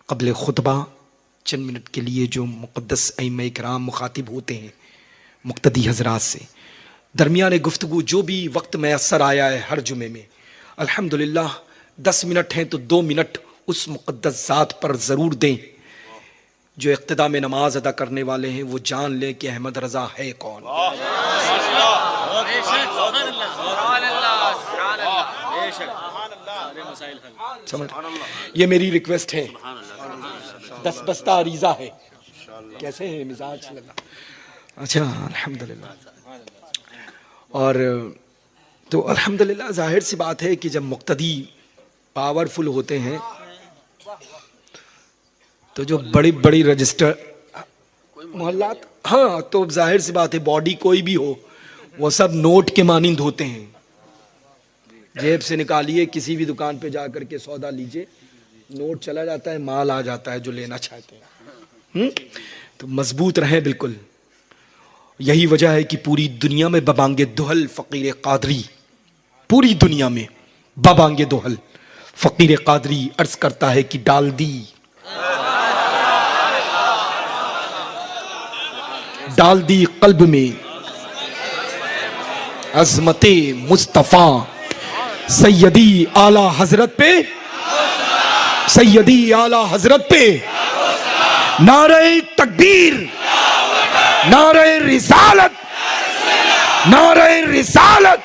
क़ब्ल खुतबा चंद मिनट के लिए जो मुक़द्दस अइम्मा इकराम मुखातिब होते हैं मुक़्तदी हज़रात से, दरमियान गुफ्तगू जो भी वक्त मैसर आया है हर जुमे में, अल्हम्दुलिल्लाह 10 मिनट हैं तो 2 मिनट उस मुक़द्दस ज़ात पर ज़रूर दें जो इक़्तिदा में नमाज अदा करने वाले हैं, वो जान लें कि अहमद रज़ा है कौन। समझ, ये मेरी रिक्वेस्ट है, दस बस्ता अरीज़ा है। कैसे है मिजाज? अच्छा, अल्हम्दुलिल्लाह। और तो अल्हम्दुलिल्लाह जाहिर सी बात है कि जब मुक्तदी पावरफुल होते हैं तो जो बड़ी बड़ी रजिस्टर, कोई मोहल्लात, हाँ तो जाहिर सी बात है बॉडी कोई भी हो वो सब नोट के मानिंद होते हैं। जेब से निकालिए, किसी भी दुकान पे जा करके सौदा लीजिए, नोट चला जाता है, माल आ जाता है जो लेना चाहते हैं। तो मजबूत रहे बिल्कुल। यही वजह है कि पूरी दुनिया में बबांगे दुहल फकीर कादरी, पूरी दुनिया में बबांगे दुहल फकीर कादरी अर्ज करता है कि डाल दी कल्ब में अजमते मुस्तफा सैयदी आला हजरत पे, सैयदी आला हजरत पे नारे तकबीर, नारे रिसालत, नारे रिसालत,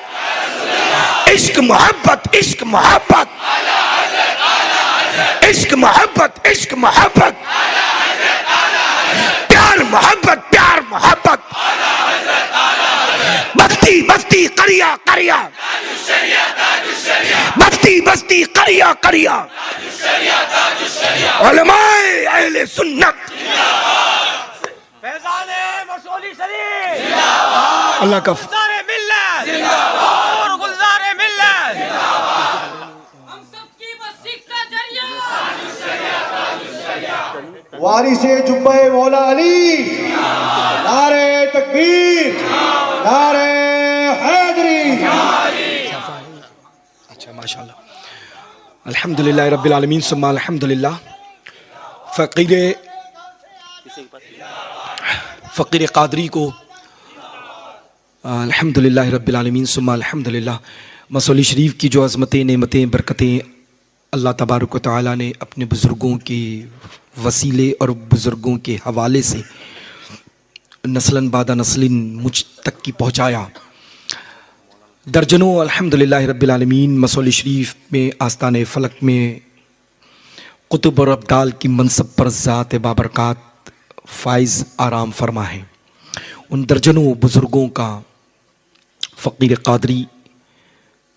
इश्क मोहब्बत, इश्क मोहब्बत, इश्क मोहब्बत, इश्क मोहब्बत, प्यार मोहब्बत, प्यार मोहब्बत, मस्ती मस्ती करिया करिया, मस्ती मस्ती करिया करिया, उलमाए अहले सुन्नत, फैज़ाने मसौली शरीफ, अल्लाह का गुलज़ारे मिल्लत, और गुलज़ारे मिल्लत, हम सबकी बस्ती का जरिया, वारिसे जुब्बे मौला अली, नारे तकबीर, नारे हैदरी। अच्छा माशाल्लाह, अल्हम्दुलिल्लाह रब्बिल आलमीन सुम्मा अल्हम्दुलिल्लाह। फ़कीर कादरी को अल्हम्दुलिल्लाह रब्बिल आलमीन सुम्मा अल्हम्दुलिल्लाह। मसौली शरीफ की जो अज़मतें, नेमतें, बरकतें अल्लाह तबारक व तआला ने अपने बुज़ुर्गों के वसीले और बुज़ुर्गों के हवाले से नस्लन बादा नस्लिन मुझ तक की पहुँचाया। दर्जनों अल्हम्दुलिल्लाह रब्बिल आलमीन मसौली शरीफ में आस्ताने फ़लक में कुतुब और अब्दाल की मनसब पर ज़ात बाबरकात फ़ाइज़ आराम फरमा है। उन दर्जनों बुज़ुर्गों का फ़कीर कादरी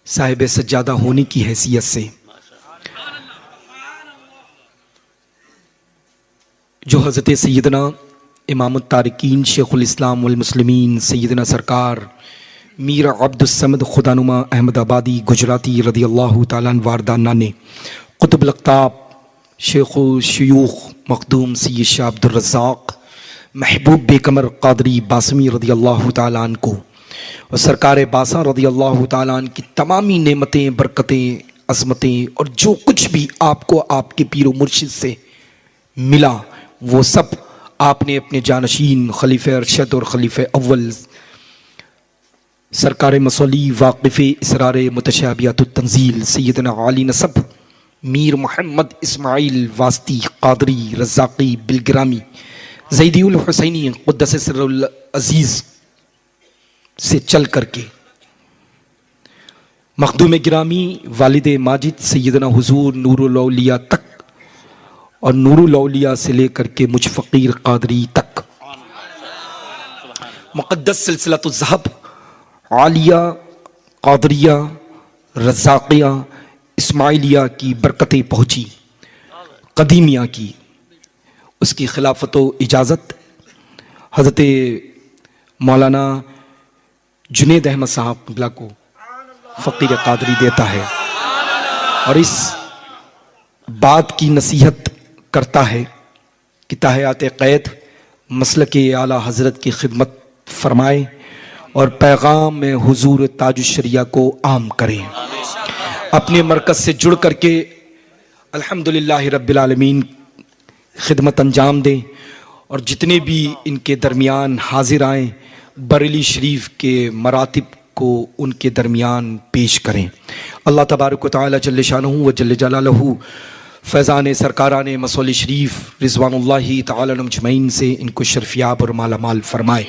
साहिब सज्जादा होने की हैसियत से जो हज़रत सैयदना इमाम तारिकीन शेखुल इस्लाम वल मुस्लिमीन सैयदना सरकार मीर अब्दुस्समद खुदानुमा अहमद आबादी गुजराती रदी अल्लाह ताला अन्हु वारदाना ने कुतुब लक्ताब शेखु शयूख मखदूम सैयद शाह अब्दुर रज़्ज़ाक़ महबूब बेकमर कादरी बासमी रदी अल्लाह ताला अन्हु को और सरकार बासा रदी अल्लाह ताला अन्हु की तमामी नेमतें, बरकतें, अज़मतें और जो कुछ भी आपको आपके पीर मुर्शिद से मिला वो सब आपने अपने जानशीन खलीफ़े अरशद और खलीफ़े अव्वल सरकार मसौली वाक़िफ़ इसरार मुतशाबियातुत तंज़ील सैयदना आली नसब मीर मोहम्मद इस्माइल वास्ती कादरी रज़्ज़ाक़ी बिलग्रामी ज़ैदी उल हुसैनी क़ुद्दस सिर्रुल अज़ीज़ से चल करके मखदूम गिरामी वालिद माजिद सैयदना हुज़ूर नूरुल औलिया तक और नूरुल औलिया से लेकर के मुझ फ़कीर कादरी तक मुक़द्दस सिलसिलतुल ज़हब आलिया कादरिया रज़्ज़ाक़िया इस्माइलिया की बरकतें पहुँची, कदीमिया की उसकी खिलाफत व इजाज़त हज़रत मौलाना जुनैद अहमद साहब क़िबला को फ़कीर कादरी देता है और इस बात की नसीहत करता है कि ताहयात क़ैद मसलक आला हज़रत की खिदमत फरमाए और पैगाम में हुजूर ताजुश्शरिया को आम करें। अपने मरकज़ से जुड़ करके अल्हम्दुलिल्लाह रब्बिल आलमीन खिदमत अंजाम दें और जितने भी इनके दरमियान हाजिर आएँ बरेली शरीफ के मरातिब को उनके दरमियान पेश करें। अल्लाह तबारक व तआला जल्ले शानहू व जल्ले जलालहू फैज़ान सरकारान मसौली शरीफ रिज़वानुल्लाहि तआला अजमईन से इनको शर्फियाब और मालामाल फरमाए।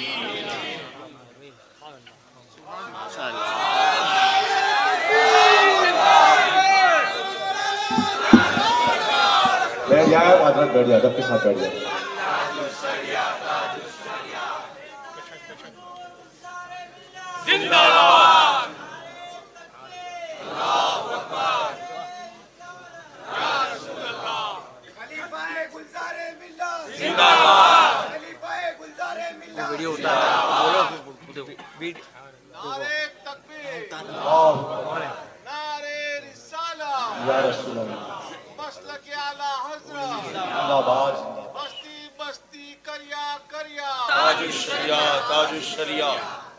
बैठ जाए हजरत, बैठ जाए, सबके साथ बैठ जाए। नारे तकबीर नारे रिसाला या रसूल अल्लाह मसलक आला हजरत जिंदाबाद बस्ती बस्ती करिया करिया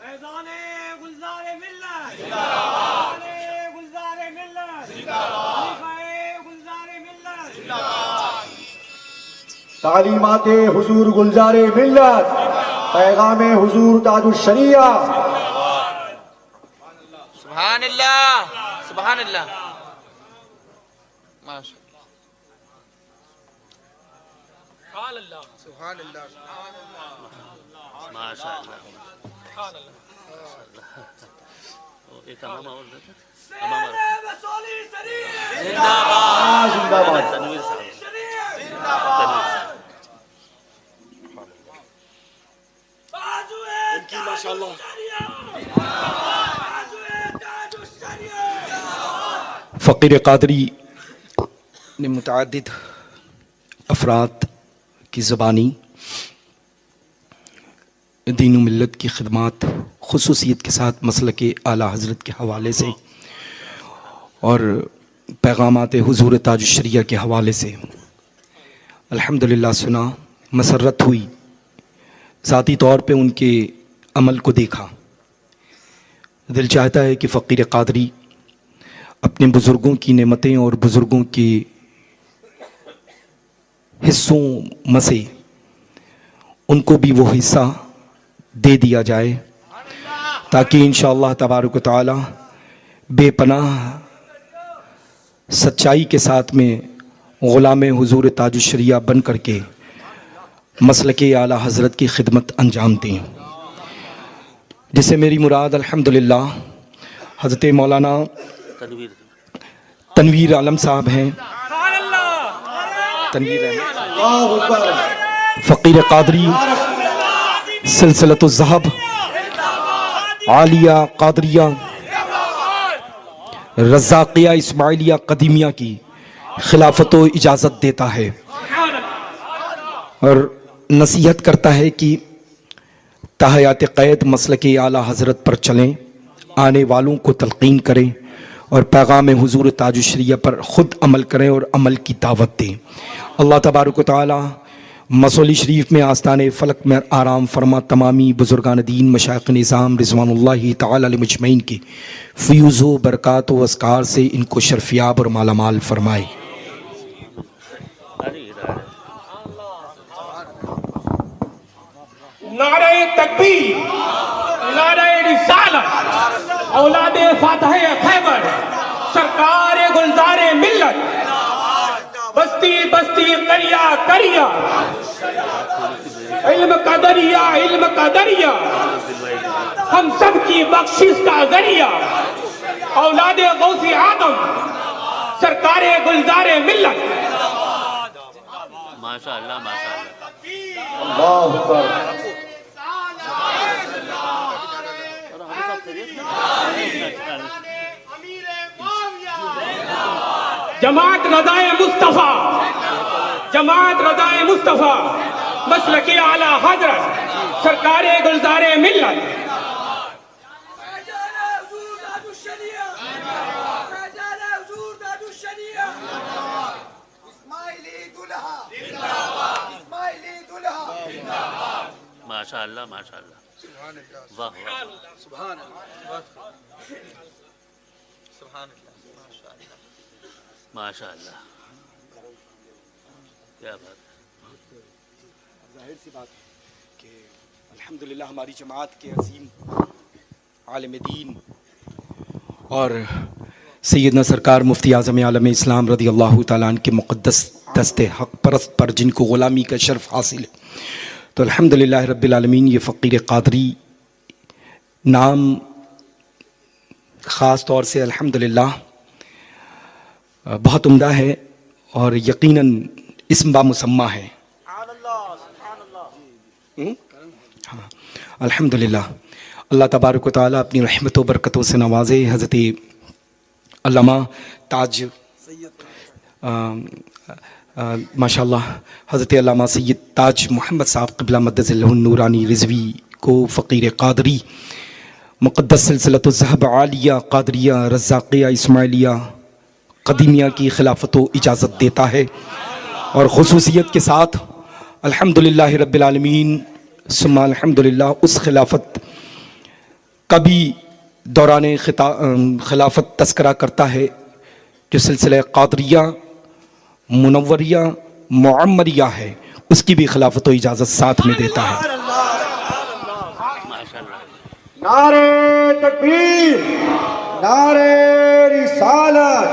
फैज़ाने गुलज़ारे मिल्लत फैज़ाने गुलज़ारे मिल्लत खलीफाए गुलज़ारे मिल्लत तालीमाते हुजूर गुलजारे मिल्लत पैगाम हुजूर ताजुश शरिया सुभान अल्लाह सुभान अल्लाह सैयद वसूली शरीफ जिंदाबाद बाजुए माशाल्लाह बाजुए ताजुश शरिया फ़कीर क़ादरी ने मुतअद्दिद अफराद की ज़बानी दीन व मिल्लत की खिदमत खुसूसियत के साथ मसलक आला हज़रत के हवाले से और पैगामात हुज़ूर ताजुश शरिया के हवाले से अल्हम्दुलिल्लाह सुना, मसरत हुई, ज़ाती तौर पे उनके अमल को देखा। दिल चाहता है कि फ़कीर क़ादरी अपने बुज़ुर्गों की नेमतें और बुज़ुर्गों के हिस्सों में से उनको भी वो हिस्सा दे दिया जाए, ताकि इंशाअल्लाह तबारक व तआला बेपनाह सच्चाई के साथ में ग़ुलाम हुज़ूर ताजुश शरिया बन करके मसलक आला हज़रत की खिदमत अंजाम दें, जिससे मेरी मुराद अल्हम्दुलिल्लाह हज़रत मौलाना तनवीर आलम साहब हैं। तनवीर फ़कीर क़ादरी सिलसिलतुज़ ज़हब आलिया क़ादरिया रज़ाक़िया इस्माइलिया क़दीमिया की खिलाफत व इजाज़त देता है और नसीहत करता है कि तहयात क़ैद मसलक आला हज़रत पर चलें, आने वालों को तलक़ीन करें और पैगाम हुज़ूर ताजुश शरिया पर ख़ुद अमल करें और अमल की दावत दें। अल्लाह तबारक व तआला मसौली शरीफ में आस्ताने फ़लक में आराम फरमा तमामी बुज़ुर्गान दीन मशाइख़ निज़ाम रिज़वानुल्लाहि तआला अलैहिम अजमईन के फ़यूज़ व बरक़ात व अस्कार से इनको शर्फ़याब और मालामाल फरमाए। नारे तकबीर नारे रिसालत औलादे फातह खैबर सरकार गुलजारे मिल्लत बस्ती बस्ती करिया करिया इल्म का दरिया हम सब की बख्शिश का जरिया औलादे गौसे आदम सरकार गुलजारे मिल्लत। माशाअल्लाह माशाअल्लाह अल्लाहु अकबर जमात रज़ाए मुस्तफ़ा मसलक आला हज़रत सरकार गुलजारे मिल्लत। फैज़ाने हुज़ूर ताजुश शरिया फैज़ाने हुज़ूर ताजुश शरिया इस्माइली दुल्हा जिंदाबाद इस्माइली दुल्हा जिंदाबाद माशाअल्लाह माशाअल्लाह वाह वाह सुभान माशाअल्लाह क्या बात है। जाहिर सी बात कि अल्हम्दुलिल्लाह हमारी जमात के अजीम आलिम दीन और सैयदना सरकार मुफ्ती आज़म आलम इस्लाम रज़ी अल्लाह तआला अन्हु के मुक़द्दस दस्ते हक़ परस्त पर जिनको ग़ुलामी का शर्फ़ हासिल है, तो अल्हम्दुलिल्लाह रब्बिल आलमीन ये फ़कीर क़ादरी नाम ख़ास तौर से अल्हम्दुलिल्लाह बहुत उम्दा है और यकीनन इस्म बामुसम्मा है। हाँ अल्हम्दुलिल्लाह अल्लाह तबारक व तआला अपनी रहमत व बरकतों से नवाजे। हज़रत अल्लामा ताज माशाअल्लाह हज़रत अल्लामा सैयद ताज मोहम्मद साहब क़िबला मद्दज़िल्लहुन नूरानी रिज़वी को फ़कीर क़ादरी मुक़द्दस सिलसिलतुल ज़हब आलिया क़ादरिया रज़्ज़ाक़िया इस्माइलिया क़दीमिया की खिलाफत व इजाज़त देता है और ख़ुसूसियत के साथ अल्हम्दुलिल्लाह रब्बिल आलमीन सुम्मा अल्हम्दुलिल्लाह उस खिलाफत का भी दौरान खिलाफत तस्करा करता है जो सिलसिला क़ादरिया मुनव्वरिया मुअम्मरिया है, उसकी भी खिलाफत व इजाज़त साथ में देता है। नारे तकबीर, नारे रिसालत,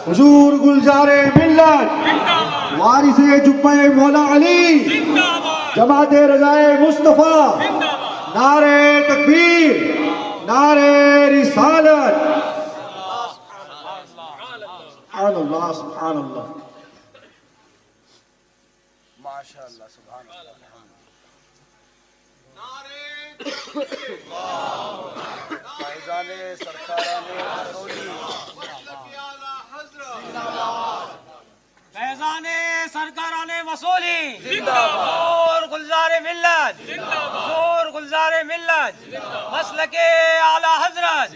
हुजूर गुलजारे मिल्लत, वारिसे जुब्बे मौला अली, जमाते रज़ाए मुस्तफ़ा, नारे तकबीर, नारे रिसालत, सुभानअल्लाह सुभानअल्लाह। माशाअल्लाह सुभानअल्लाह। फैज़ाने सरकाराने रसूली, फैज़ाने सरकाराने वसूली हुजूर गुलज़ारे मिल्लत, हुजूर गुलज़ारे मिल्लत, मसलके आला हज़रत।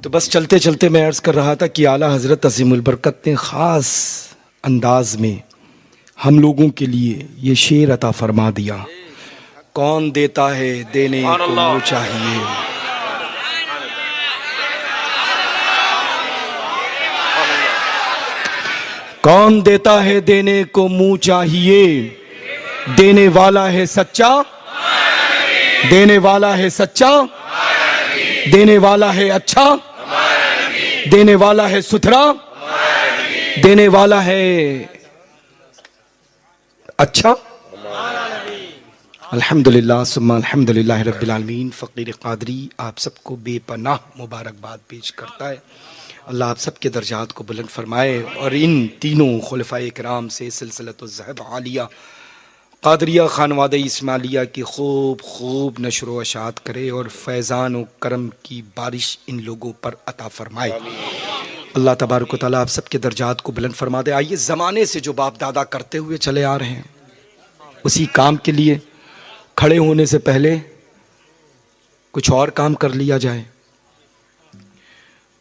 तो बस चलते चलते मैं अर्ज़ कर रहा था कि आला हज़रत अज़ीमुल बरकत ने ख़ास अंदाज में हम लोगों के लिए ये शेर अता फरमा दिया, कौन देता है देने को वो चाहिए, कौन देता है देने को मुंह चाहिए, देने वाला है सच्चा, देने वाला है सच्चा, देने वाला है अच्छा, देने वाला है सुथरा, देने वाला है अच्छा। अल्हम्दुलिल्लाह सुम्मा अल्हम्दुलिल्लाह रब्बिल आलमीन। फ़कीर क़ादरी आप सबको बेपनाह मुबारकबाद पेश करता है। अल्लाह आप सबके दर्जात को बुलंद फरमाए और इन तीनों खुलफ़ाए किराम से सिलसिलतुल ज़हब आलिया क़ादरिया ख़ानवादे इस्माइलिया की खूब नशर व अशात करे और फैज़ान व करम की बारिश इन लोगों पर अता फरमाए। अल्लाह तबारक व तआला आप सबके दर्जात को बुलंद फरमा दे। आइए ज़माने से जो बाप दादा करते हुए चले आ रहे हैं उसी काम के लिए खड़े होने से पहले कुछ और काम कर लिया जाए।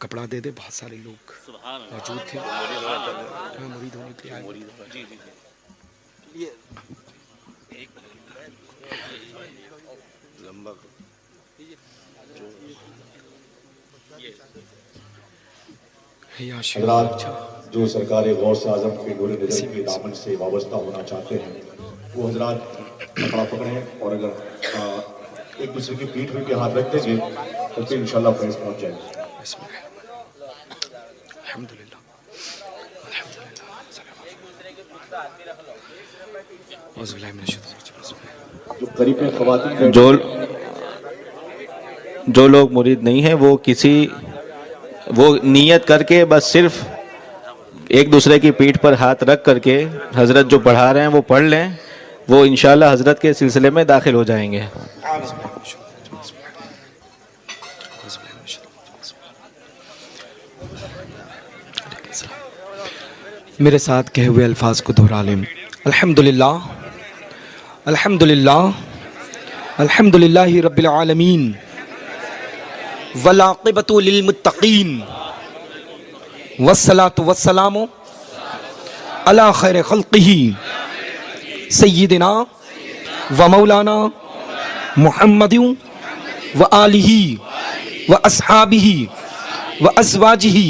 कपड़ा दे दे, बहुत सारे लोग मौजूद थे, मुरीद होने के लिए आए। हजरात जो सरकार गौस आजम के नूर निज़र के दामन से वाबस्ता होना चाहते हैं वो हजरात कपड़ा पकड़ें और अगर एक दूसरे की पीठ पे हाथ रख देंगे तो फिर इंशाल्लाह फैज़ पहुंच जाएगा। जो करीब में ख़वातीन जो लोग मुरीद नहीं है वो नियत करके बस सिर्फ एक दूसरे की पीठ पर हाथ रख करके हजरत जो पढ़ा रहे हैं वो पढ़ लें, वो इंशाल्लाह हजरत के सिलसिले में दाखिल हो जाएंगे। मेरे साथ कहे हुए अल्फाज को दोहरा लें। अल्हम्दुलिल्लाह अल्हम्दुलिल्लाह अल्हम्दुलिल्लाहि रब्बिल आलमीन वल आक़िबतु लिल मुत्तक़ीन वस्सलातु वस्सलामु अला खैर खल्क़िही सय्यिदिना व मौलाना मुहम्मदिन व आलिही व अस्हाबिही व अज़वाजिही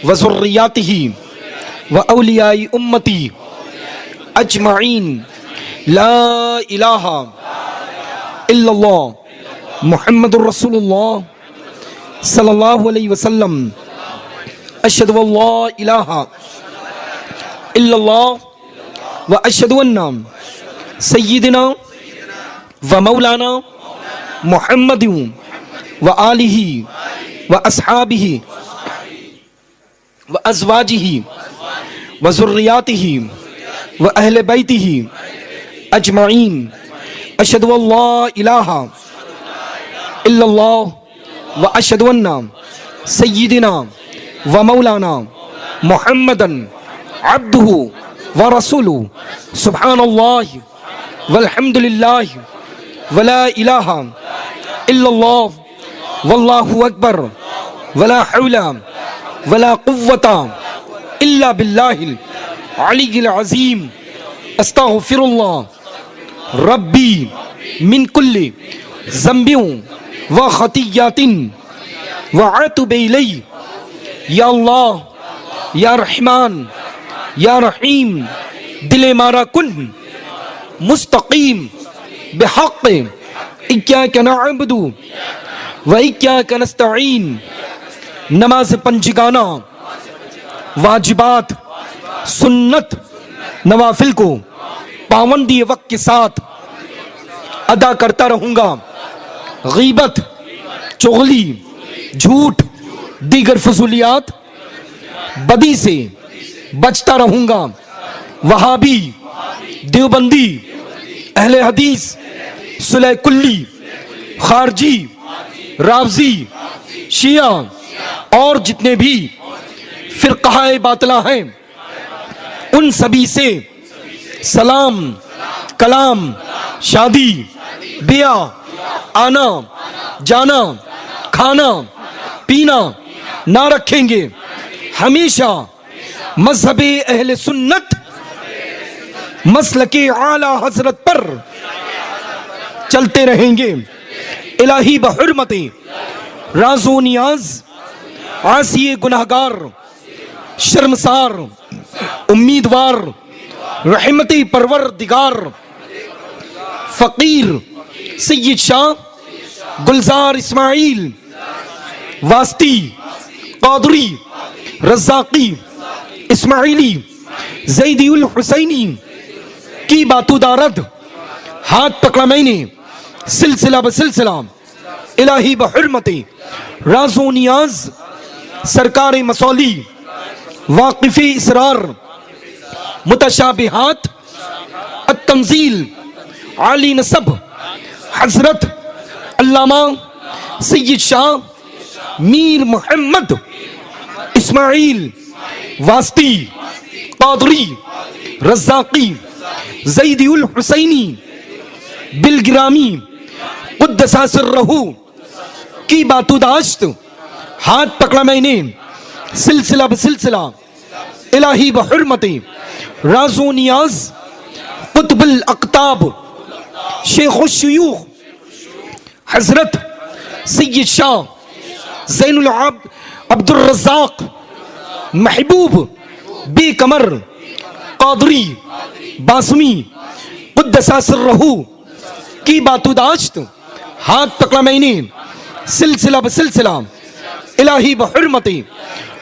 व ज़ुर्रियातिही व औलियाई उम्मती अजमाइन ला इलाहा इल्लल्लाह मुहम्मदुर रसूलुल्लाह सल्लल्लाहु अलैहि वसल्लम अशहदु अल्ला इलाहा इल्लल्लाह व अशहदु अन्ना सय्यिदना व मौलाना मुहम्मदिन व आलिही व अस्हाबिही व अज़वाजिही व ज़ुर्रियातिही व अहले बैतिही अजमाइन अशहदु अल्ला इलाहा इल्लल्लाह व अशहदु अन्ना सय्यिदना व मौलाना मुहम्मदन अब्दुहु व रसूलुहु सुब्हानल्लाह वल्हम्दुलिल्लाह वला इलाहा इल्लल्लाह वल्लाहु अकबर वला हौला वला कुव्वता इल्ला बिल्लाहिल अलीय्यिल अज़ीम अस्तग़फिरुल्लाह रब्बी मिन कुल्ली ज़ंबिन व खतियातिन व अतूबु इलैहि या अल्लाह या रहमान या रहीम दिल मारा कुन मुस्तकीम बिहक़ इय्याका नअबुदु व इय्याका नस्तईन। नमाज पंजगाना वाजिबात सुन्नत नवाफिल को पाबंदी वक्त के साथ अदा करता रहूंगा। गीबत चुगली झूठ दीगर फजूलियात बदी से बचता रहूंगा। वहाबी देवबंदी अहले हदीस सुलह कुल्ली खारजी रावजी शिया और जितने भी फिरक़ाए बातिला हैं उन सभी से सलाम कलाम शादी ब्याह आना जाना खाना पीना ना रखेंगे। हमेशा मज़हबे अहले सुन्नत मसलके आला हजरत पर चलते रहेंगे। इलाही बहुरमते राज़ो नियाज आसिए गुनाहगार शर्मसार उम्मीदवार रहमती परवरदिगार फ़कीर सैयद शाह गुलजार इस्माइल वास्ती कादरी रज़ाकी इस्माइली ज़ैदी उल हुसैनी की बातुदारद हाथ पकड़ा मैंने सिलसिला बसिलसिला इलाही बहुरमते राज़ो नियाज सरकार मसौली वाक़िफ़े इसरार मुतशाबिहात अत-तंज़ील आली नसब हज़रत अल्लामा सैयद शाह मीर मोहम्मद इस्माइल वास्ती कादरी रज़ाकी ज़ैदी उल हुसैनी बिलगिरामी क़ुद्दसा सिर्रहू की बातुदाश्त हाथ पकड़ा मैंने सिलसिला बसिलसिला इलाही बहुरमते राज़ो नियाज कुतुबुल अक़ताब शेख़ुश शुयूख़ हज़रत सैयद शाह ज़ैनुल अब्दुर रज़्ज़ाक़ महबूब बेकमर कादरी बासमी क़ुद्दसा सिर्रहू की बातुदाश्त हाथ पकड़ा मैंने सिलसिला बसिलसिला इलाही बहुरमते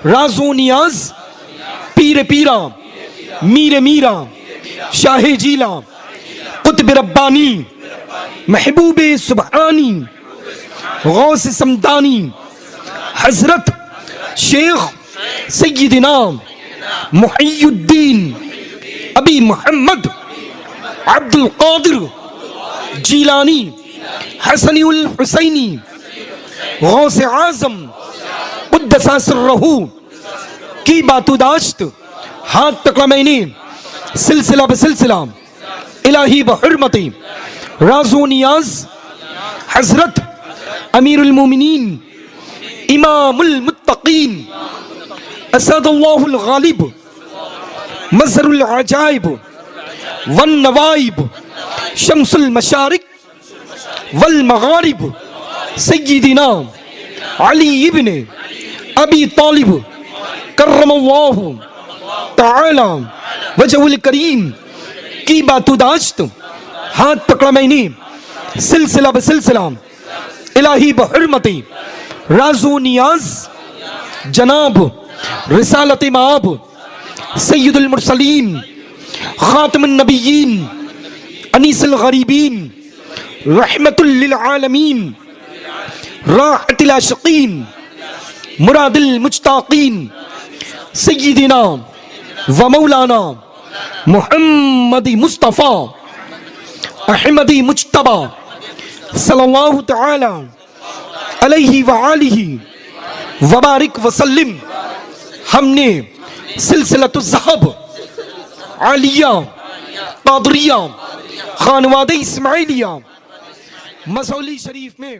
राज़ो नियाज पीर पीरा मीर मीरा शाह जीला कुतुब रब्बानी महबूब सुबहानी गौस समदानी हज़रत शेख सय्यदना मुहियुद्दीन अबी मोहम्मद अब्दुल कादिर जीलानी हसनी उल हुसैनी गौस आज़म क़ुद्दसा सिर्रहू की बातुदाश्त हाथ पकड़ा मैंने सिलसिला बसिलसिला इलाही बहुरमते राज़ो नियाज हज़रत अमीरुल मोमिनीन इमामुल मुत्तक़ीन असदुल्लाहुल गालिब मज़हरुल अजाइब वन नवाइब शम्सुल मशारिक वल मगारिब सय्यिदिना अली इब्न अबी तालिब कर्रमल्लाहु ताला वजहुल करीम की बातुदाश्त हाथ पकड़ा मैंने सिलसिला बसिलसिला इलाही बहरमती राजो नियाज जनाब रिसालत माब सैयदुल मुरसलीन खातमुन नबिय्यीन अनीसुल गरीबीन रहमतुल लिल आलमीन राहतुल आशिकीन मुरादिल मुश्ताकीन सय्यिदिना व मौलाना मुहम्मदी मुस्तफ़ा अहमदी मुज्तबा सल्लल्लाहु तआला अलैहि व आलिहि व बारिक व सल्लिम। हमने सिलसिलतुल ज़हब आलिया कादरिया खानवादे इस्माइलिया मसौली शरीफ में